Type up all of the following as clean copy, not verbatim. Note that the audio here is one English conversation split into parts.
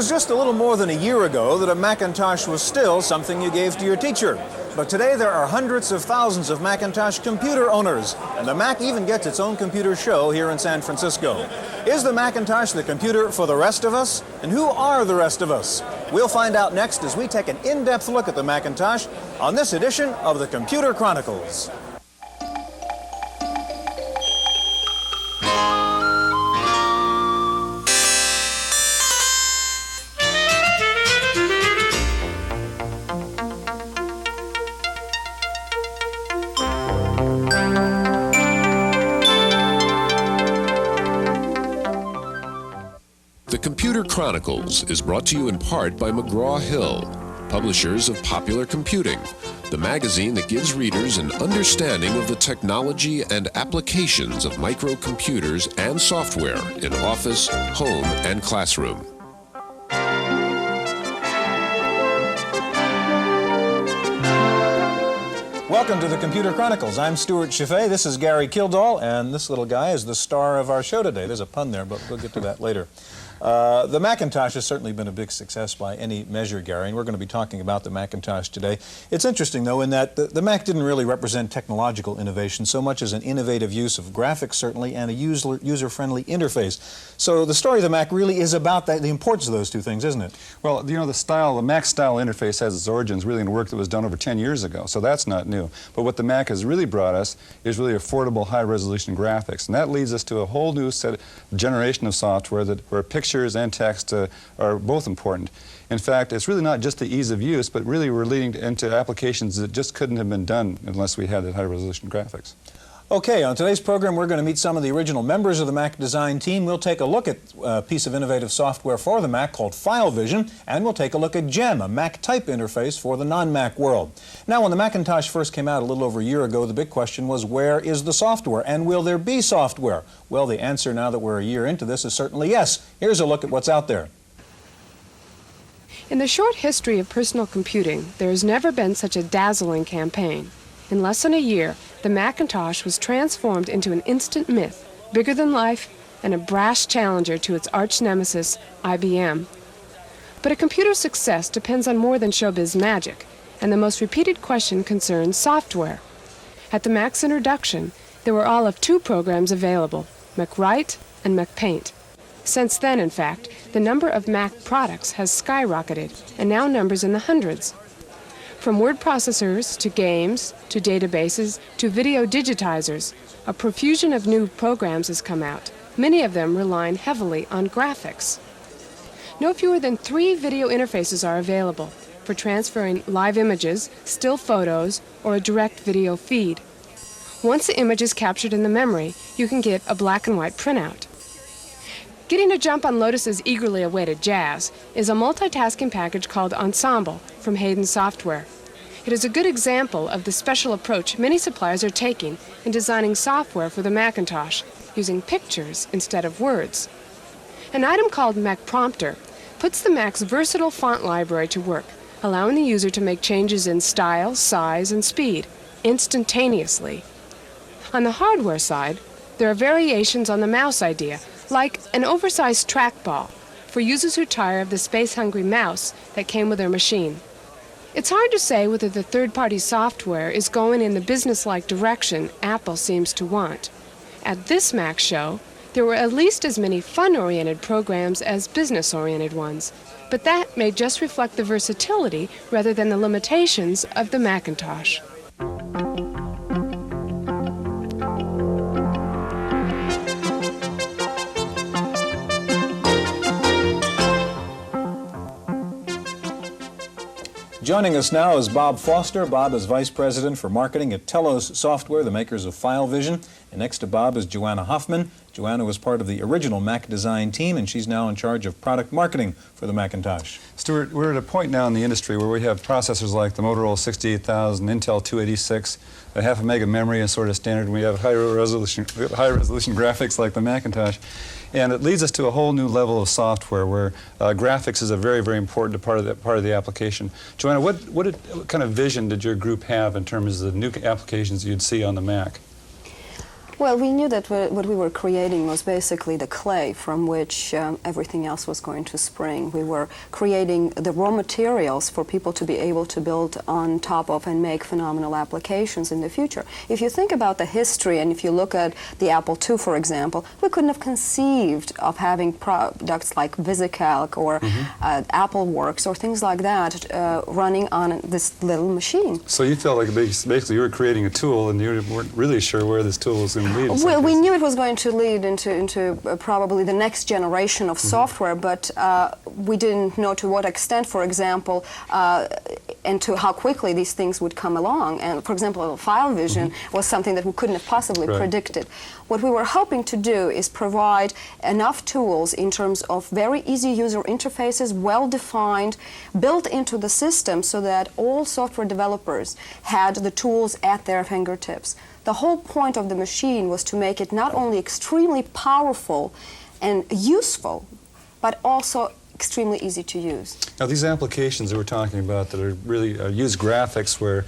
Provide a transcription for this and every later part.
was just a little more than a year ago that a Macintosh was still something you gave to your teacher. But today there are hundreds of thousands of Macintosh computer owners, and the Mac even gets its own computer show here in San Francisco. Is the Macintosh the computer for the rest of us? And who are the rest of us? We'll find out next as we take an in-depth look at the Macintosh on this edition of the Computer Chronicles. The Computer Chronicles is brought to you in part by McGraw-Hill, publishers of Popular Computing, the magazine that gives readers an understanding of the technology and applications of microcomputers and software in office, home, and classroom. Welcome to the Computer Chronicles. I'm Stewart Cheifet. This is Gary Kildall, and this little guy is the star of our show today. There's a pun there, but we'll get to that later. The Macintosh has certainly been a big success by any measure, Gary, and we're going to be talking about the Macintosh today. It's interesting, though, in that the Mac didn't really represent technological innovation so much as an innovative use of graphics, certainly, and a user-friendly interface. So the story of the Mac really is about the importance of those two things, isn't it? Well, you know, the Mac style interface has its origins really in work that was done over 10 years ago, so that's not new. But what the Mac has really brought us is really affordable, high-resolution graphics, and that leads us to a whole new generation of software where pictures and text are both important. In fact, it's really not just the ease of use, but really we're leading into applications that just couldn't have been done unless we had that high-resolution graphics. Okay, on today's program, we're going to meet some of the original members of the Mac design team. We'll take a look at a piece of innovative software for the Mac called FileVision, and we'll take a look at GEM, a Mac type interface for the non-Mac world. Now, when the Macintosh first came out a little over a year ago, the big question was, where is the software, and will there be software? Well, the answer now that we're a year into this is certainly yes. Here's a look at what's out there. In the short history of personal computing, there has never been such a dazzling campaign. In less than a year, the Macintosh was transformed into an instant myth, bigger than life, and a brash challenger to its arch nemesis, IBM. But a computer's success depends on more than showbiz magic, and the most repeated question concerns software. At the Mac's introduction, there were all of two programs available, MacWrite and MacPaint. Since then, in fact, the number of Mac products has skyrocketed, and now numbers in the hundreds. From word processors, to games, to databases, to video digitizers, a profusion of new programs has come out, many of them relying heavily on graphics. No fewer than 3 video interfaces are available for transferring live images, still photos, or a direct video feed. Once the image is captured in the memory, you can get a black and white printout. Getting a jump on Lotus's eagerly awaited Jazz is a multitasking package called Ensemble from Hayden Software. It is a good example of the special approach many suppliers are taking in designing software for the Macintosh, using pictures instead of words. An item called Mac Prompter puts the Mac's versatile font library to work, allowing the user to make changes in style, size, and speed instantaneously. On the hardware side, there are variations on the mouse idea, like an oversized trackball for users who tire of the space-hungry mouse that came with their machine. It's hard to say whether the third-party software is going in the business-like direction Apple seems to want. At this Mac show, there were at least as many fun-oriented programs as business-oriented ones, but that may just reflect the versatility rather than the limitations of the Macintosh. Joining us now is Bob Foster. Bob is Vice President for Marketing at Telos Software, the makers of FileVision. And next to Bob is Joanna Hoffman. Joanna was part of the original Mac design team, and she's now in charge of product marketing for the Macintosh. Stewart, we're at a point now in the industry where we have processors like the Motorola 68000, Intel 286, a half a meg of memory is sort of standard, and we have high-resolution graphics like the Macintosh. And it leads us to a whole new level of software where graphics is a very, very important part of the application. Joanna, what kind of vision did your group have in terms of the new applications you'd see on the Mac? Well, we knew that what we were creating was basically the clay from which everything else was going to spring. We were creating the raw materials for people to be able to build on top of and make phenomenal applications in the future. If you think about the history, and if you look at the Apple II, for example, we couldn't have conceived of having products like VisiCalc or AppleWorks or things like that running on this little machine. So you felt like basically you were creating a tool and you weren't really sure where this tool was going to lead. Well, we knew it was going to lead into probably the next generation of software, but we didn't know to what extent, for example, and to how quickly these things would come along. And for example, file vision was something that we couldn't have possibly predicted. What we were hoping to do is provide enough tools in terms of very easy user interfaces, well-defined, built into the system so that all software developers had the tools at their fingertips. The whole point of the machine was to make it not only extremely powerful and useful, but also extremely easy to use. Now, these applications that we're talking about that are really use graphics where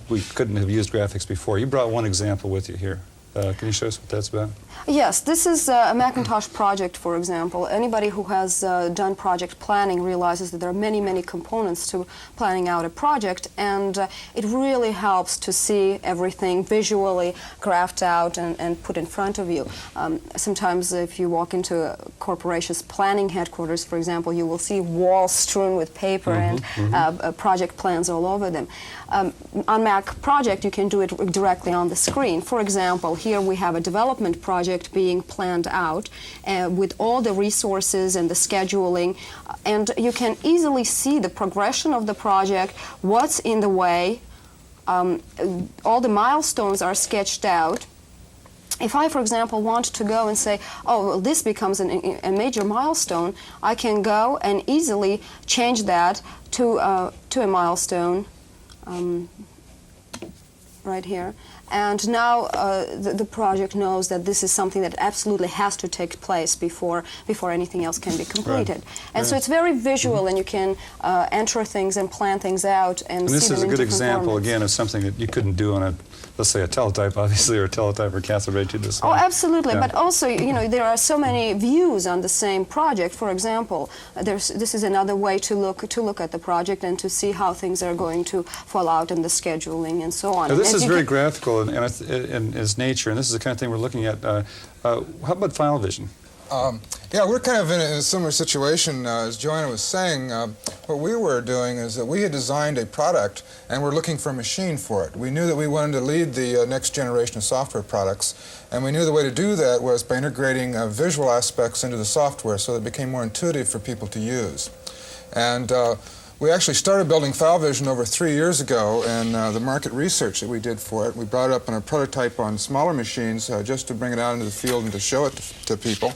we couldn't have used graphics before. You brought one example with you here. Can you show us what that's about? Yes, this is a Macintosh project, for example. Anybody who has done project planning realizes that there are many, many components to planning out a project, and it really helps to see everything visually graphed out and put in front of you. Sometimes if you walk into a corporation's planning headquarters, for example, you will see walls strewn with paper and project plans all over them. On Mac Project, you can do it directly on the screen. For example, here we have a development project being planned out with all the resources and the scheduling, and you can easily see the progression of the project, what's in the way. All the milestones are sketched out. If I, for example, want to go and say, oh, well, this becomes a major milestone, I can go and easily change that to a milestone right here. And now the project knows that this is something that absolutely has to take place before anything else can be completed. And so it's very visual, and you can enter things and plan things out and see them in different formats. This is a good example, again, of something that you couldn't do on a, let's say, a teletype, obviously, or a teletype or cathode ray tube. Oh, absolutely. But also, you know, there are so many views on the same project. For example, this is another way to look at the project and to see how things are going to fall out in the scheduling and so on. Now, this is very graphical in its nature, and this is the kind of thing we're looking at. How about file vision? Yeah, we're kind of in a similar situation. As Joanna was saying, what we were doing is that we had designed a product and we're looking for a machine for it. We knew that we wanted to lead the next generation of software products, and we knew the way to do that was by integrating visual aspects into the software so that it became more intuitive for people to use. And we actually started building file vision over 3 years ago, and the market research that we did for it, we brought it up in a prototype on smaller machines just to bring it out into the field and to show it to people.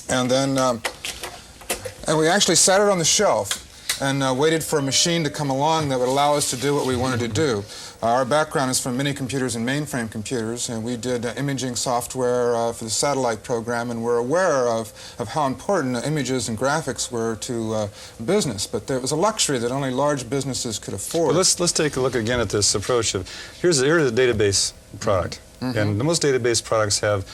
And then and we actually sat it on the shelf and waited for a machine to come along that would allow us to do what we wanted to do. Our background is from mini computers and mainframe computers, and we did imaging software for the satellite program, and we're aware of how important images and graphics were to business. But there was a luxury that only large businesses could afford. Well, let's take a look again at this approach of, here's a database product. And most database products have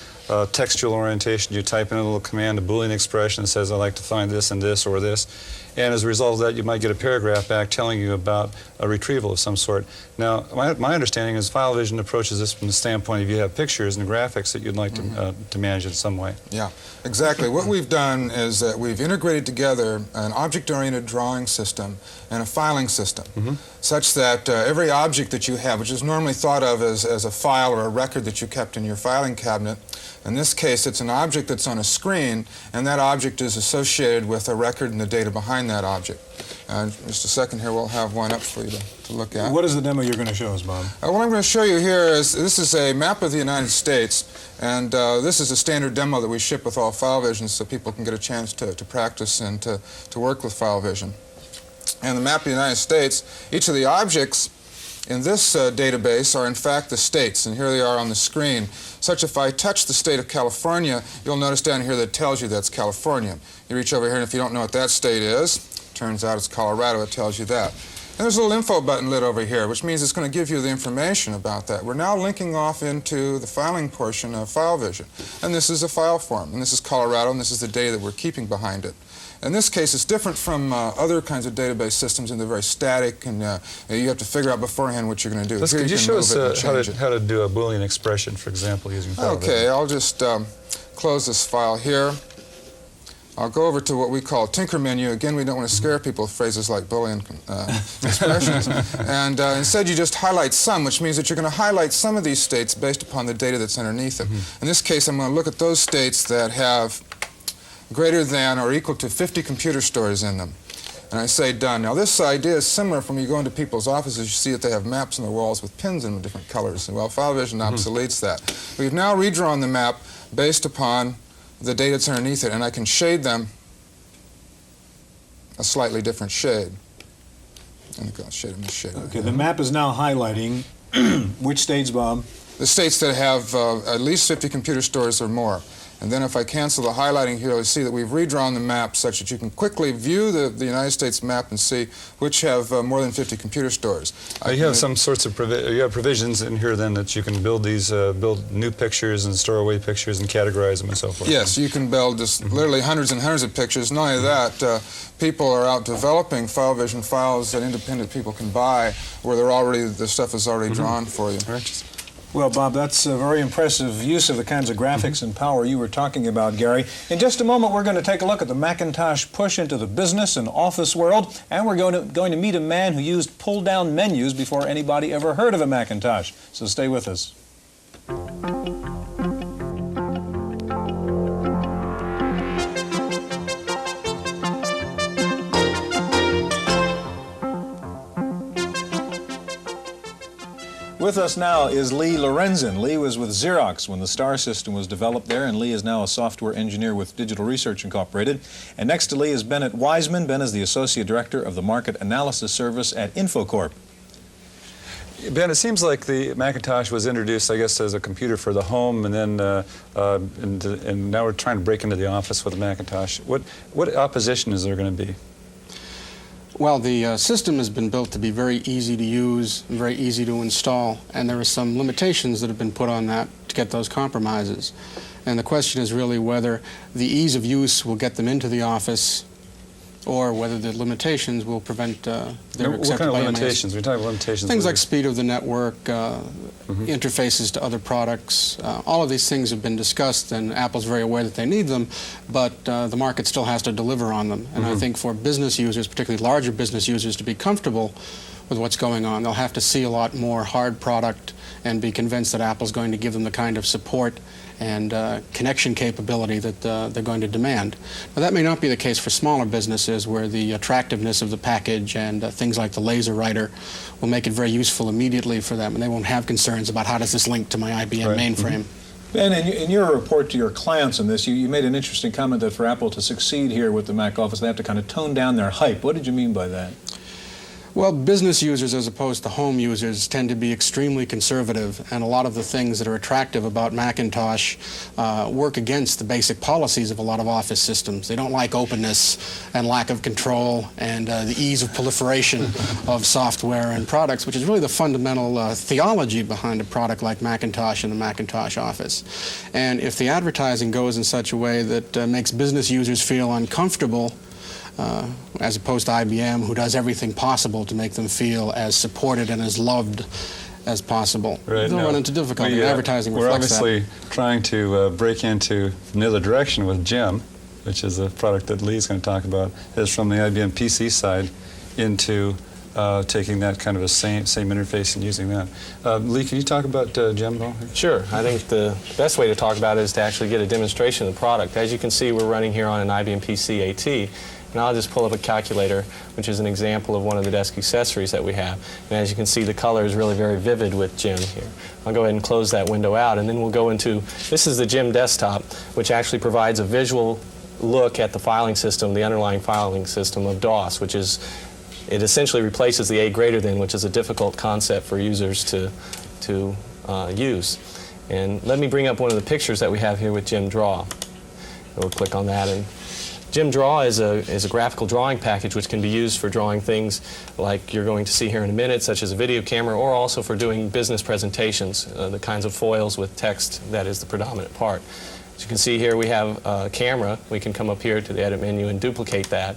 textual orientation. You type in a little command, a Boolean expression that says, I like to find this and this or this. And as a result of that, you might get a paragraph back telling you about a retrieval of some sort. Now, my understanding is file vision approaches this from the standpoint of you have pictures and graphics that you'd like to manage in some way. Yeah, exactly. What we've done is that we've integrated together an object-oriented drawing system and a filing system, such that every object that you have, which is normally thought of as a file or a record that you kept in your filing cabinet, in this case, it's an object that's on a screen, and that object is associated with a record and the data behind that object. Just a second here, we'll have one up for you to look at. What is the demo you're going to show us, Bob? What I'm going to show you here is, this is a map of the United States, and this is a standard demo that we ship with all file vision so people can get a chance to practice and to work with file vision. And the map of the United States, each of the objects in this database are in fact the states, and here they are on the screen. Such if I touch the state of California, you'll notice down here that it tells you that's California. You reach over here, and if you don't know what that state is, turns out it's Colorado, it tells you that. And there's a little info button lit over here, which means it's going to give you the information about that. We're now linking off into the filing portion of FileVision. And this is a file form, and this is Colorado, and this is the data that we're keeping behind it. In this case, it's different from other kinds of database systems, and they're very static, and you have to figure out beforehand what you're going to do. Could you show us how to do a Boolean expression, for example, using FileVision? Okay, I'll just close this file here. I'll go over to what we call Tinker Menu. Again, we don't want to scare people with phrases like Boolean expressions. And instead, you just highlight some, which means that you're going to highlight some of these states based upon the data that's underneath it. In this case, I'm going to look at those states that have greater than or equal to 50 computer stores in them. And I say done. Now, this idea is similar from when you go into people's offices. You see that they have maps on the walls with pins in them different colors. Well, FileVision obsoletes that. We've now redrawn the map based upon the data that's underneath it, and I can shade them a slightly different shade. I think I'll shade them this shade. Okay, the map is now highlighting which states, Bob? The states that have at least 50 computer stores or more. And then if I cancel the highlighting here, you'll see that we've redrawn the map such that you can quickly view the United States map and see which have more than 50 computer stores. You have some sorts of provisions in here then that you can build these, build new pictures and store away pictures and categorize them and so forth. Yes, you can build just literally hundreds and hundreds of pictures. Not only that, people are out developing FileVision files that independent people can buy where the stuff is already drawn for you. Well, Bob, that's a very impressive use of the kinds of graphics and power you were talking about, Gary. In just a moment, we're going to take a look at the Macintosh push into the business and office world, and we're going to meet a man who used pull-down menus before anybody ever heard of a Macintosh. So stay with us. With us now is Lee Lorenzen. Lee was with Xerox when the STAR system was developed there, and Lee is now a software engineer with Digital Research Incorporated. And next to Lee is Bennett Wiseman. Ben is the Associate Director of the Market Analysis Service at Infocorp. Ben, it seems like the Macintosh was introduced, I guess, as a computer for the home, and then and now we're trying to break into the office with the Macintosh. What opposition is there going to be? Well, the system has been built to be very easy to use and very easy to install, and there are some limitations that have been put on that to get those compromises. And the question is really whether the ease of use will get them into the office or whether the limitations will prevent their acceptance. What kind of limitations? We're talking about limitations. Things like speed of the network, interfaces to other products. All of these things have been discussed, and Apple's very aware that they need them, but the market still has to deliver on them. And I think for business users, particularly larger business users, to be comfortable with what's going on, they'll have to see a lot more hard product and be convinced that Apple's going to give them the kind of support and connection capability that they're going to demand. Now, that may not be the case for smaller businesses where the attractiveness of the package and things like the laser writer will make it very useful immediately for them, and they won't have concerns about how does this link to my IBM mainframe. Ben, in your report to your clients on this, you made an interesting comment that for Apple to succeed here with the Mac Office, they have to kind of tone down their hype. What did you mean by that? Well, business users as opposed to home users tend to be extremely conservative, and a lot of the things that are attractive about Macintosh work against the basic policies of a lot of office systems. They don't like openness and lack of control and the ease of proliferation of software and products, which is really the fundamental theology behind a product like Macintosh and the Macintosh Office. And if the advertising goes in such a way that makes business users feel uncomfortable, as opposed to IBM, who does everything possible to make them feel as supported and as loved as possible. Right. They'll run into difficulty. Advertising reflects that. We're obviously trying to break into another direction with Jim, which is a product that Lee's going to talk about, is from the IBM PC side into taking that kind of a same interface and using that. Lee, can you talk about Jim at all? Sure. I think the best way to talk about it is to actually get a demonstration of the product. As you can see, we're running here on an IBM PC AT. And I'll just pull up a calculator, which is an example of one of the desk accessories that we have. And as you can see, the color is really very vivid with Jim here. I'll go ahead and close that window out, and then we'll go into, this is the Jim desktop, which actually provides a visual look at the filing system, the underlying filing system of DOS, which is, it essentially replaces the A greater than, which is a difficult concept for users to use. And let me bring up one of the pictures that we have here with Jim Draw. We'll click on that, and Jim Draw is a graphical drawing package which can be used for drawing things like you're going to see here in a minute, such as a video camera, or also for doing business presentations, the kinds of foils with text that is the predominant part. As you can see here, we have a camera. We can come up here to the edit menu and duplicate that.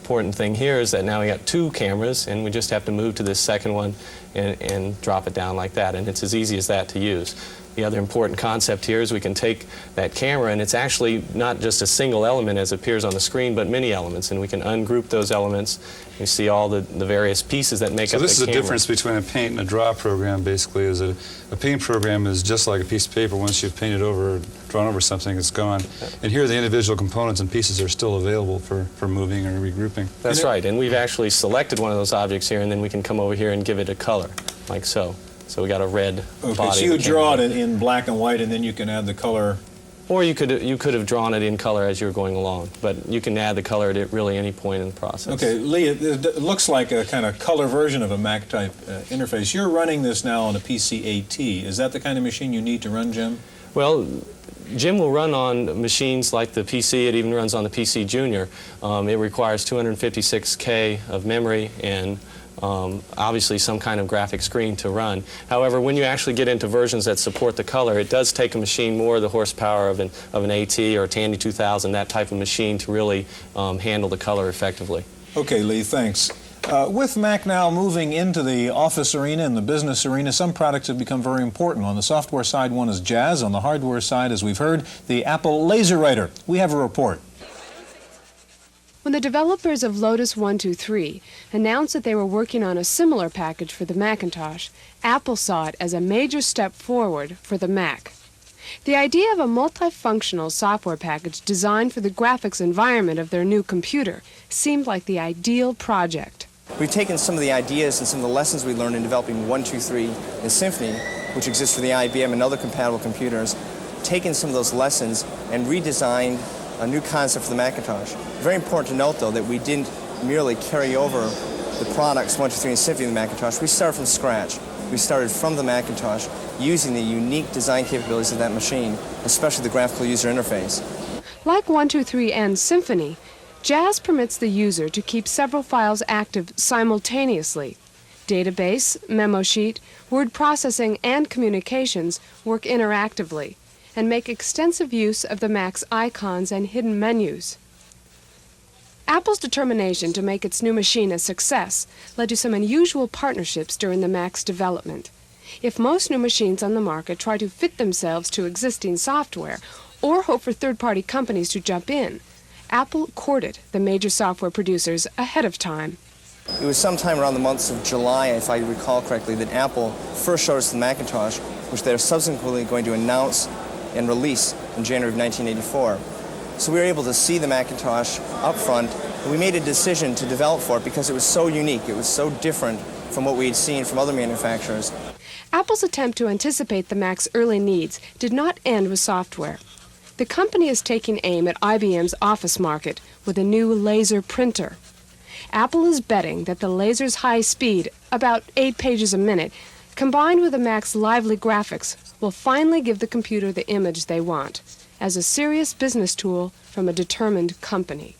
Important thing here is that now we got 2 cameras, and we just have to move to this second one and drop it down like that, and it's as easy as that to use. The other important concept here is we can take that camera, and it's actually not just a single element as appears on the screen, but many elements, and we can ungroup those elements. You see all the various pieces that make up the camera. So this is the difference between a paint and a draw program, basically, is that a paint program is just like a piece of paper. Once you've painted over, drawn over something, it's gone. And here the individual components and pieces are still available for moving or regrouping. That's right, and we've actually selected one of those objects here, and then we can come over here and give it a color, like so. So we got a red body. Okay, so you draw it in black and white, and then you can add the color. Or you could have drawn it in color as you were going along, but you can add the color at really any point in the process. Okay, Lee, it looks like a kind of color version of a Mac-type interface. You're running this now on a PC-AT. Is that the kind of machine you need to run, Jim? Well, Jim will run on machines like the PC. It even runs on the PC Junior. It requires 256K of memory and obviously some kind of graphic screen to run. However, when you actually get into versions that support the color, it does take a machine more the horsepower of an AT or a Tandy 2000, that type of machine, to really handle the color effectively. Okay, Lee, thanks. With Mac now moving into the office arena and the business arena, some products have become very important. On the software side, one is Jazz. On the hardware side, as we've heard, the Apple Laser Writer. We have a report. When the developers of Lotus 123 announced that they were working on a similar package for the Macintosh, Apple saw it as a major step forward for the Mac. The idea of a multifunctional software package designed for the graphics environment of their new computer seemed like the ideal project. We've taken some of the ideas and some of the lessons we learned in developing 123 and Symphony, which exists for the IBM and other compatible computers, taken some of those lessons and redesigned a new concept for the Macintosh. Very important to note, though, that we didn't merely carry over the products 123 and Symphony in the Macintosh. We started from scratch. We started from the Macintosh using the unique design capabilities of that machine, especially the graphical user interface. Like 123 and Symphony, Jazz permits the user to keep several files active simultaneously. Database, memo sheet, word processing, and communications work interactively and make extensive use of the Mac's icons and hidden menus. Apple's determination to make its new machine a success led to some unusual partnerships during the Mac's development. If most new machines on the market try to fit themselves to existing software or hope for third-party companies to jump in, Apple courted the major software producers ahead of time. It was sometime around the months of July, if I recall correctly, that Apple first showed us the Macintosh, which they're subsequently going to announce and release in January of 1984. So we were able to see the Macintosh up front, and we made a decision to develop for it because it was so unique, it was so different from what we had seen from other manufacturers. Apple's attempt to anticipate the Mac's early needs did not end with software. The company is taking aim at IBM's office market with a new laser printer. Apple is betting that the laser's high speed, about 8 pages a minute, combined with the Mac's lively graphics, will finally give the computer the image they want, as a serious business tool from a determined company.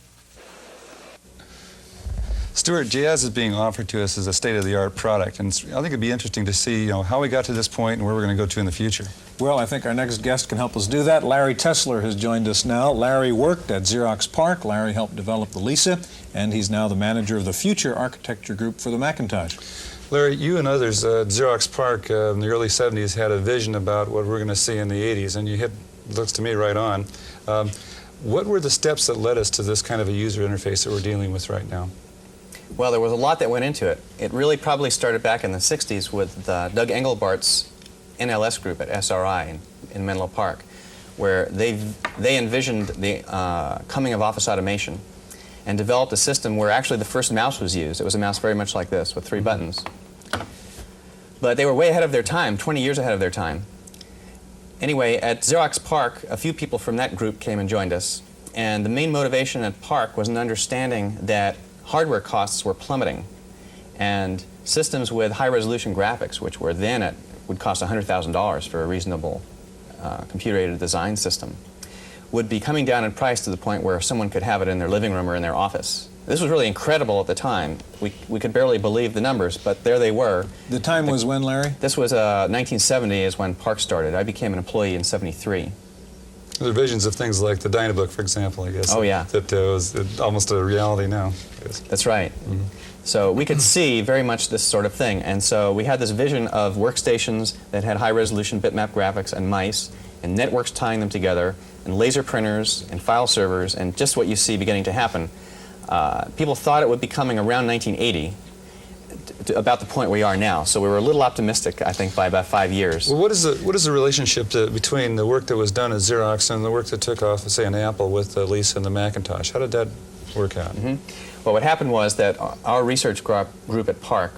Stewart, Jazz is being offered to us as a state-of-the-art product, and I think it'd be interesting to see, how we got to this point and where we're going to go to in the future. Well, I think our next guest can help us do that. Larry Tesler has joined us now. Larry worked at Xerox PARC. Larry helped develop the Lisa, and he's now the manager of the Future Architecture Group for the Macintosh. Larry, you and others at Xerox PARC in the early 70s had a vision about what we're going to see in the 80s, and you hit, looks to me, right on. What were the steps that led us to this kind of a user interface that we're dealing with right now? Well, there was a lot that went into it. It really probably started back in the 60s with Doug Engelbart's NLS group at SRI in Menlo Park, where they envisioned the coming of office automation and developed a system where actually the first mouse was used. It was a mouse very much like this with 3 buttons. But they were way ahead of their time, 20 years ahead of their time. Anyway, at Xerox PARC, a few people from that group came and joined us, and the main motivation at PARC was an understanding that hardware costs were plummeting, and systems with high-resolution graphics, which were then would cost $100,000 for a reasonable computer-aided design system, would be coming down in price to the point where someone could have it in their living room or in their office. This was really incredible at the time. We could barely believe the numbers, but there they were. The time was when, Larry? This was 1970 is when PARC started. I became an employee in '73. There are visions of things like the Dynabook, for example, I guess. Oh, yeah. That was almost a reality now. I guess. That's right. So we could see very much this sort of thing. And so we had this vision of workstations that had high-resolution bitmap graphics and mice, and networks tying them together, and laser printers, and file servers, and just what you see beginning to happen. People thought it would be coming around 1980, to about the point we are now. So we were a little optimistic, I think, by about 5 years. Well, what is the relationship between the work that was done at Xerox and the work that took off, say, in Apple with Lisa and the Macintosh? How did that work out? Well, what happened was that our research group at PARC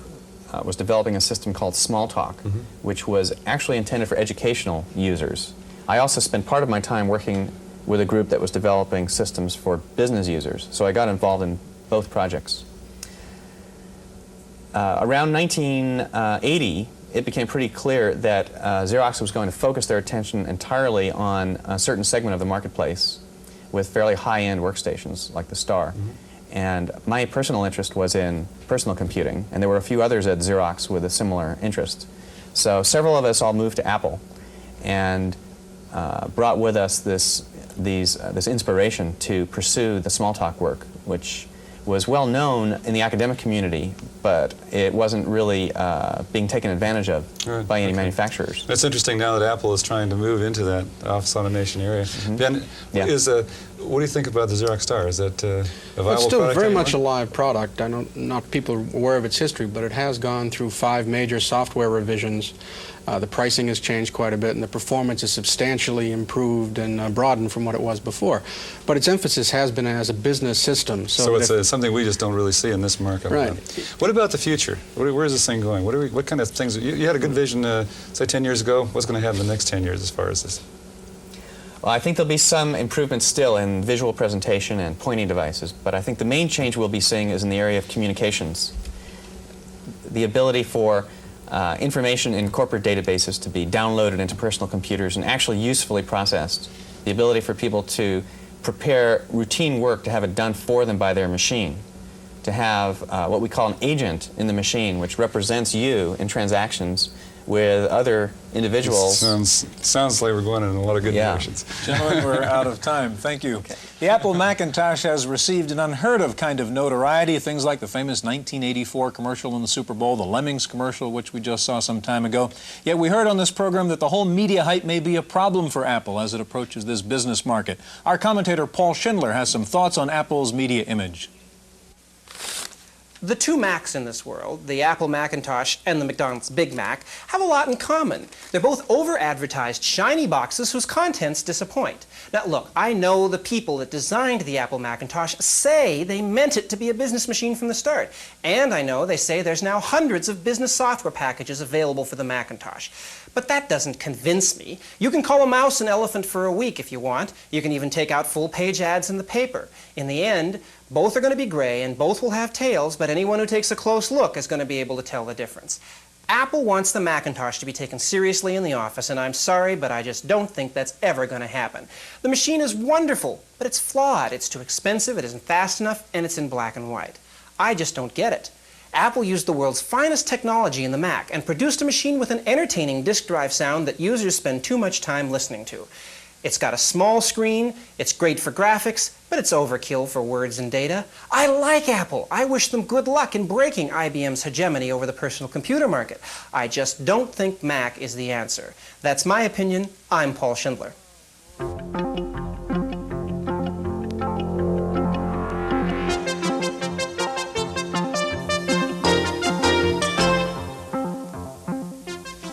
was developing a system called Smalltalk, which was actually intended for educational users. I also spent part of my time working with a group that was developing systems for business users, so I got involved in both projects. Around 1980, it became pretty clear that Xerox was going to focus their attention entirely on a certain segment of the marketplace with fairly high-end workstations like the Star. And my personal interest was in personal computing, and there were a few others at Xerox with a similar interest. So several of us all moved to Apple and brought with us this inspiration to pursue the Smalltalk work, which was well known in the academic community, but it wasn't really being taken advantage of by any manufacturers. That's interesting now that Apple is trying to move into that office automation area. Ben, what do you think about the Xerox Star? Is that a viable It's still product very anymore? much a live product. I know not people are aware of its history, but it has gone through 5 major software revisions. The pricing has changed quite a bit, and the performance is substantially improved and broadened from what it was before. But its emphasis has been as a business system. So it's something we just don't really see in this market. Right. What about the future? Where is this thing going? What kind of things? You had a good vision, say, 10 years ago. What's going to happen in the next 10 years as far as this? Well, I think there'll be some improvements still in visual presentation and pointing devices, but I think the main change we'll be seeing is in the area of communications. The ability for information in corporate databases to be downloaded into personal computers and actually usefully processed. The ability for people to prepare routine work to have it done for them by their machine. To have what we call an agent in the machine, which represents you in transactions with other individuals. Sounds like we're going in a lot of good directions. Gentlemen, we're out of time. Thank you. Okay. The Apple Macintosh has received an unheard of kind of notoriety. Things like the famous 1984 commercial in the Super Bowl, the Lemmings commercial, which we just saw some time ago. Yet we heard on this program that the whole media hype may be a problem for Apple as it approaches this business market. Our commentator Paul Schindler has some thoughts on Apple's media image. The two Macs in this world, the Apple Macintosh and the McDonald's Big Mac, have a lot in common. They're both over-advertised, shiny boxes whose contents disappoint. Now look, I know the people that designed the Apple Macintosh say they meant it to be a business machine from the start. And I know they say there's now hundreds of business software packages available for the Macintosh. But that doesn't convince me. You can call a mouse an elephant for a week if you want. You can even take out full-page ads in the paper. In the end, both are going to be gray and both will have tails, but anyone who takes a close look is going to be able to tell the difference. Apple wants the Macintosh to be taken seriously in the office, and I'm sorry, but I just don't think that's ever going to happen. The machine is wonderful, but it's flawed. It's too expensive, it isn't fast enough, and it's in black and white. I just don't get it. Apple used the world's finest technology in the Mac and produced a machine with an entertaining disk drive sound that users spend too much time listening to. It's got a small screen, it's great for graphics, but it's overkill for words and data. I like Apple. I wish them good luck in breaking IBM's hegemony over the personal computer market. I just don't think Mac is the answer. That's my opinion. I'm Paul Schindler.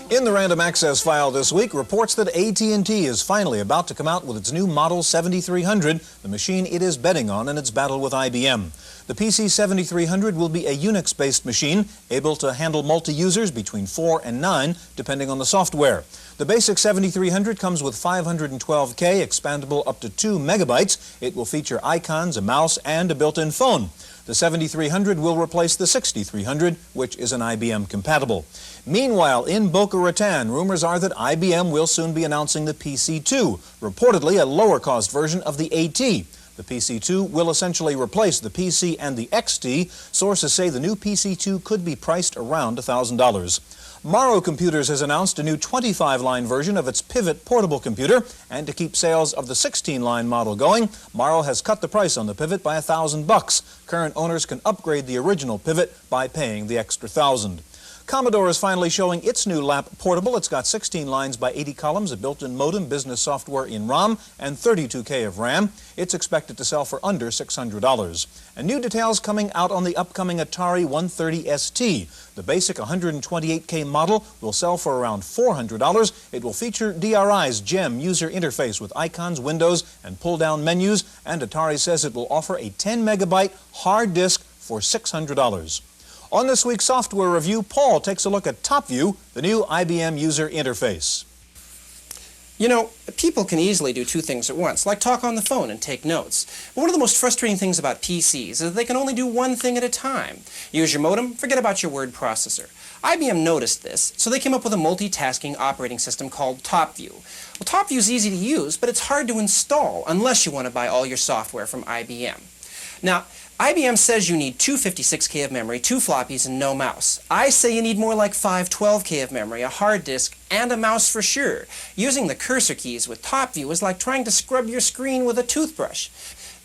In the Random Access file this week, reports that AT&T is finally about to come out with its new Model 7300, the machine it is betting on in its battle with IBM. The PC 7300 will be a Unix-based machine, able to handle multi-users between 4 and 9, depending on the software. The basic 7300 comes with 512K, expandable up to 2 megabytes. It will feature icons, a mouse, and a built-in phone. The 7300 will replace the 6300, which is an IBM compatible. Meanwhile, in Boca Raton, rumors are that IBM will soon be announcing the PC-2, reportedly a lower-cost version of the AT. The PC-2 will essentially replace the PC and the XT. Sources say the new PC-2 could be priced around $1,000. Morrow Computers has announced a new 25-line version of its Pivot portable computer, and to keep sales of the 16-line model going, Morrow has cut the price on the Pivot by $1,000. Current owners can upgrade the original Pivot by paying the extra $1,000. Commodore is finally showing its new lap portable. It's got 16 lines by 80 columns, a built-in modem, business software in ROM, and 32K of RAM. It's expected to sell for under $600. And new details coming out on the upcoming Atari 130 ST. The basic 128K model will sell for around $400. It will feature DRI's GEM user interface with icons, windows, and pull-down menus, and Atari says it will offer a 10-megabyte hard disk for $600. On this week's software review, Paul takes a look at TopView, the new IBM user interface. You know, people can easily do two things at once, like talk on the phone and take notes. But one of the most frustrating things about PCs is that they can only do one thing at a time. Use your modem, forget about your word processor. IBM noticed this, so they came up with a multitasking operating system called TopView. Well, TopView is easy to use, but it's hard to install unless you want to buy all your software from IBM. Now, IBM says you need 256K of memory, 2 floppies, and no mouse. I say you need more like 512K of memory, a hard disk, and a mouse for sure. Using the cursor keys with TopView is like trying to scrub your screen with a toothbrush.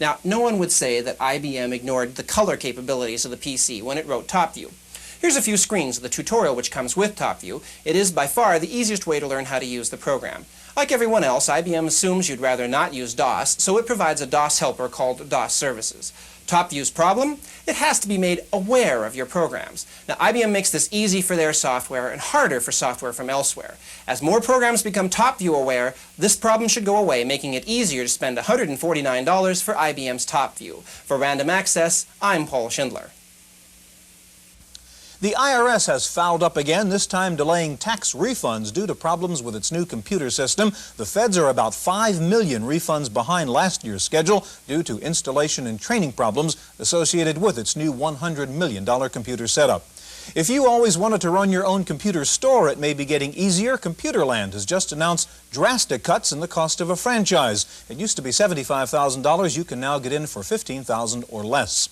Now, no one would say that IBM ignored the color capabilities of the PC when it wrote TopView. Here's a few screens of the tutorial which comes with TopView. It is by far the easiest way to learn how to use the program. Like everyone else, IBM assumes you'd rather not use DOS, so it provides a DOS helper called DOS Services. TopView's problem? It has to be made aware of your programs. Now, IBM makes this easy for their software and harder for software from elsewhere. As more programs become TopView aware, this problem should go away, making it easier to spend $149 for IBM's TopView. For Random Access, I'm Paul Schindler. The IRS has fouled up again, this time delaying tax refunds due to problems with its new computer system. The feds are about 5 million refunds behind last year's schedule due to installation and training problems associated with its new $100 million computer setup. If you always wanted to run your own computer store, it may be getting easier. Computerland has just announced drastic cuts in the cost of a franchise. It used to be $75,000. You can now get in for $15,000 or less.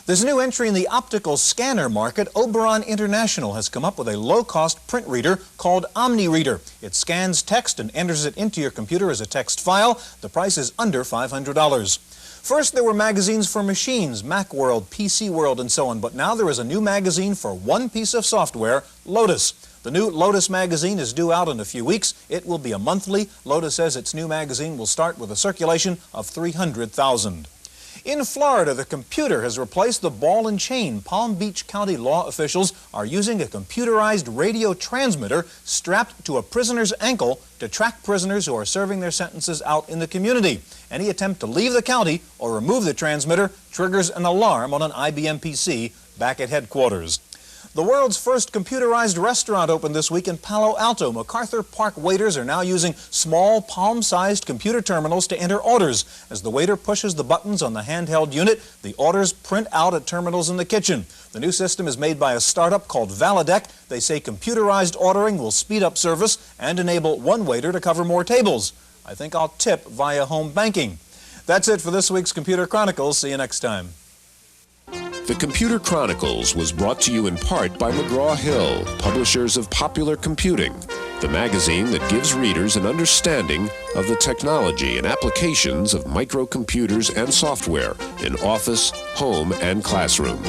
There's a new entry in the optical scanner market. Oberon International has come up with a low-cost print reader called OmniReader. It scans text and enters it into your computer as a text file. The price is under $500. First, there were magazines for machines, Macworld, PC World, and so on. But now there is a new magazine for one piece of software, Lotus. The new Lotus magazine is due out in a few weeks. It will be a monthly. Lotus says its new magazine will start with a circulation of 300,000. In Florida, the computer has replaced the ball and chain. Palm Beach County law officials are using a computerized radio transmitter strapped to a prisoner's ankle to track prisoners who are serving their sentences out in the community. Any attempt to leave the county or remove the transmitter triggers an alarm on an IBM PC back at headquarters. The world's first computerized restaurant opened this week in Palo Alto. MacArthur Park waiters are now using small, palm-sized computer terminals to enter orders. As the waiter pushes the buttons on the handheld unit, the orders print out at terminals in the kitchen. The new system is made by a startup called Validec. They say computerized ordering will speed up service and enable one waiter to cover more tables. I think I'll tip via home banking. That's it for this week's Computer Chronicles. See you next time. The Computer Chronicles was brought to you in part by McGraw-Hill, publishers of Popular Computing, the magazine that gives readers an understanding of the technology and applications of microcomputers and software in office, home, and classroom.